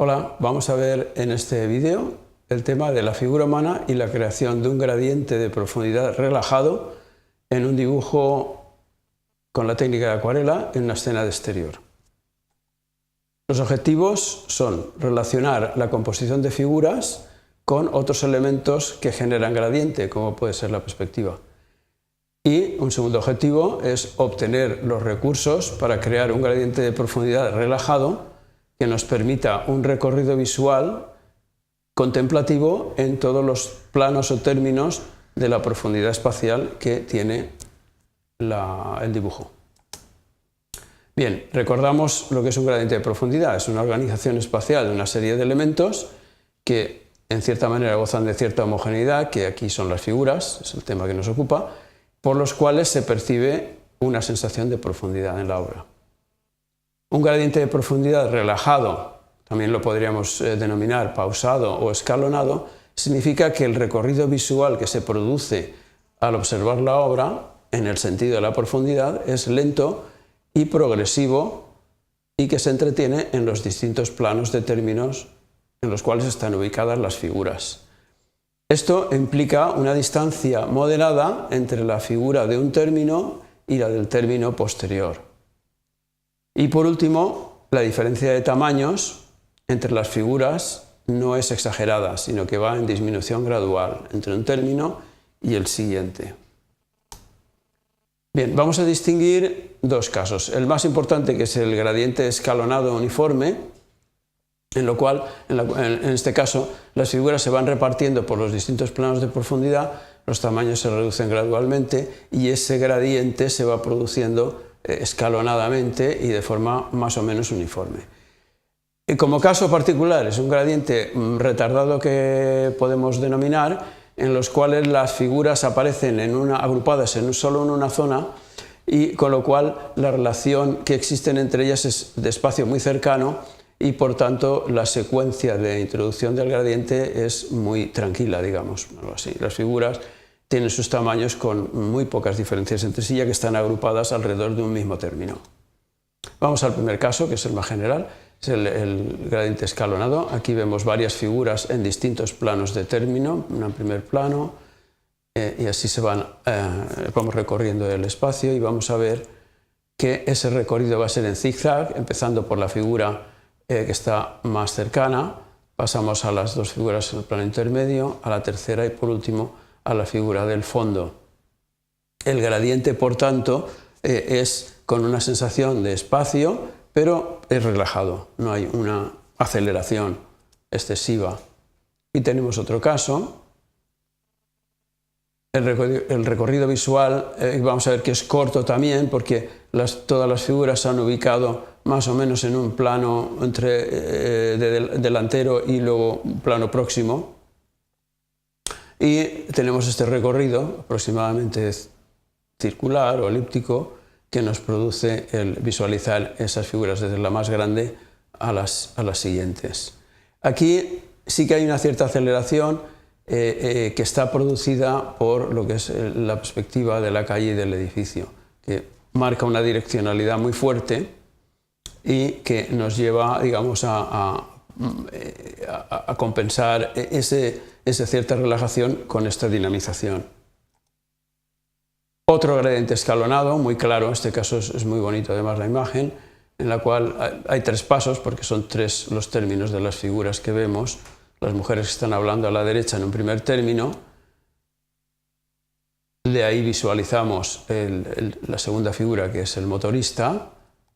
Hola, vamos a ver en este vídeo el tema de la figura humana y la creación de un gradiente de profundidad relajado en un dibujo con la técnica de acuarela en una escena de exterior. Los objetivos son relacionar la composición de figuras con otros elementos que generan gradiente, como puede ser la perspectiva. Y un segundo objetivo es obtener los recursos para crear un gradiente de profundidad relajado que nos permita un recorrido visual contemplativo en todos los planos o términos de la profundidad espacial que tiene el dibujo. Bien, recordamos lo que es un gradiente de profundidad. Es una organización espacial de una serie de elementos que en cierta manera gozan de cierta homogeneidad, que aquí son las figuras, es el tema que nos ocupa, por los cuales se percibe una sensación de profundidad en la obra. Un gradiente de profundidad relajado, también lo podríamos denominar pausado o escalonado, significa que el recorrido visual que se produce al observar la obra, en el sentido de la profundidad, es lento y progresivo y que se entretiene en los distintos planos de términos en los cuales están ubicadas las figuras. Esto implica una distancia moderada entre la figura de un término y la del término posterior. Y por último, la diferencia de tamaños entre las figuras no es exagerada, sino que va en disminución gradual entre un término y el siguiente. Bien, vamos a distinguir dos casos. El más importante, que es el gradiente escalonado uniforme, en lo cual, en este caso, las figuras se van repartiendo por los distintos planos de profundidad, los tamaños se reducen gradualmente y ese gradiente se va produciendo escalonadamente y de forma más o menos uniforme. Y como caso particular es un gradiente retardado que podemos denominar, en los cuales las figuras aparecen agrupadas solo en una zona y con lo cual la relación que existe entre ellas es de espacio muy cercano y por tanto la secuencia de introducción del gradiente es muy tranquila, digamos, algo así. Las figuras tienen sus tamaños con muy pocas diferencias entre sí, ya que están agrupadas alrededor de un mismo término. Vamos al primer caso, que es el más general, es el gradiente escalonado. Aquí vemos varias figuras en distintos planos de término, un primer plano, y así vamos recorriendo el espacio y vamos a ver que ese recorrido va a ser en zigzag, empezando por la figura que está más cercana, pasamos a las dos figuras en el plano intermedio, a la tercera y por último a la figura del fondo. El gradiente, por tanto, es con una sensación de espacio, pero es relajado, no hay una aceleración excesiva. Y tenemos otro caso, el recorrido visual, vamos a ver que es corto también, porque todas las figuras se han ubicado más o menos en un plano delantero y luego un plano próximo. Y tenemos este recorrido aproximadamente circular o elíptico que nos produce el visualizar esas figuras desde la más grande a las siguientes. Aquí sí que hay una cierta aceleración que está producida por lo que es la perspectiva de la calle y del edificio, que marca una direccionalidad muy fuerte y que nos lleva, digamos, a compensar esa cierta relajación con esta dinamización. Otro gradiente escalonado, muy claro, en este caso es muy bonito además la imagen, en la cual hay tres pasos, porque son tres los términos de las figuras que vemos. Las mujeres que están hablando a la derecha en un primer término, de ahí visualizamos la segunda figura, que es el motorista,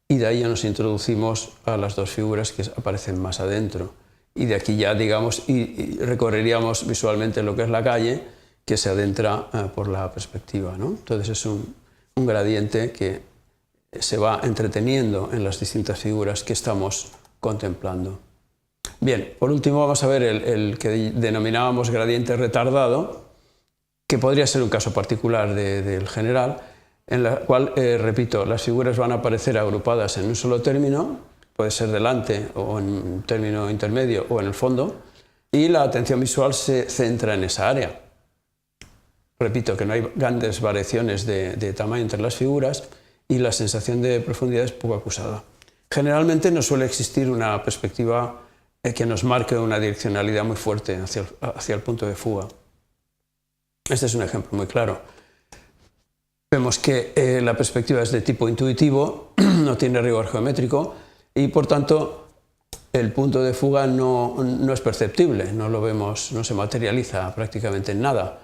y de ahí ya nos introducimos a las dos figuras que aparecen más adentro. Y de aquí ya, digamos, y recorreríamos visualmente lo que es la calle, que se adentra por la perspectiva, ¿no? Entonces es un gradiente que se va entreteniendo en las distintas figuras que estamos contemplando. Bien, por último vamos a ver el que denominábamos gradiente retardado, que podría ser un caso particular del general, en la cual, repito, las figuras van a aparecer agrupadas en un solo término, puede ser delante o en un término intermedio o en el fondo, y la atención visual se centra en esa área. Repito que no hay grandes variaciones de tamaño entre las figuras y la sensación de profundidad es poco acusada. Generalmente no suele existir una perspectiva que nos marque una direccionalidad muy fuerte hacia el punto de fuga. Este es un ejemplo muy claro. Vemos que la perspectiva es de tipo intuitivo, no tiene rigor geométrico y por tanto el punto de fuga no es perceptible, no lo vemos, no se materializa prácticamente en nada.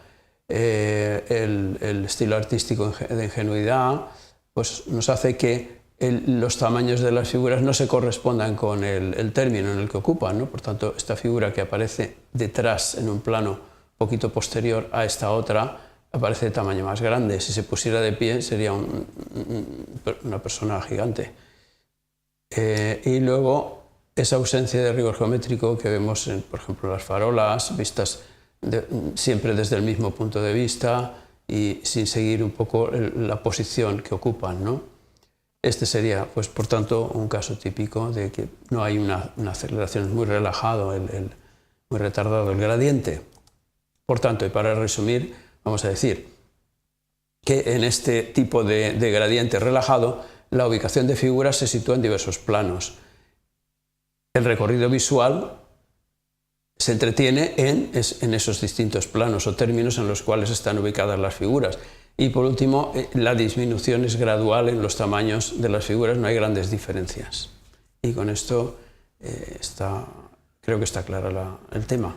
El estilo artístico de ingenuidad pues, nos hace que los tamaños de las figuras no se correspondan con el término en el que ocupan, ¿no? Por tanto, esta figura que aparece detrás en un plano un poquito posterior a esta otra aparece de tamaño más grande. Si se pusiera de pie sería una persona gigante. Y luego esa ausencia de rigor geométrico que vemos en, por ejemplo, las farolas, vistas siempre desde el mismo punto de vista y sin seguir un poco la posición que ocupan, ¿no? Este sería, pues, por tanto, un caso típico de que no hay una aceleración, es muy relajado, muy retardado el gradiente. Por tanto, y para resumir, vamos a decir que en este tipo de gradiente relajado la ubicación de figuras se sitúa en diversos planos. El recorrido visual se entretiene en esos distintos planos o términos en los cuales están ubicadas las figuras. Y por último, la disminución es gradual en los tamaños de las figuras, no hay grandes diferencias. Y con esto creo que está claro el tema.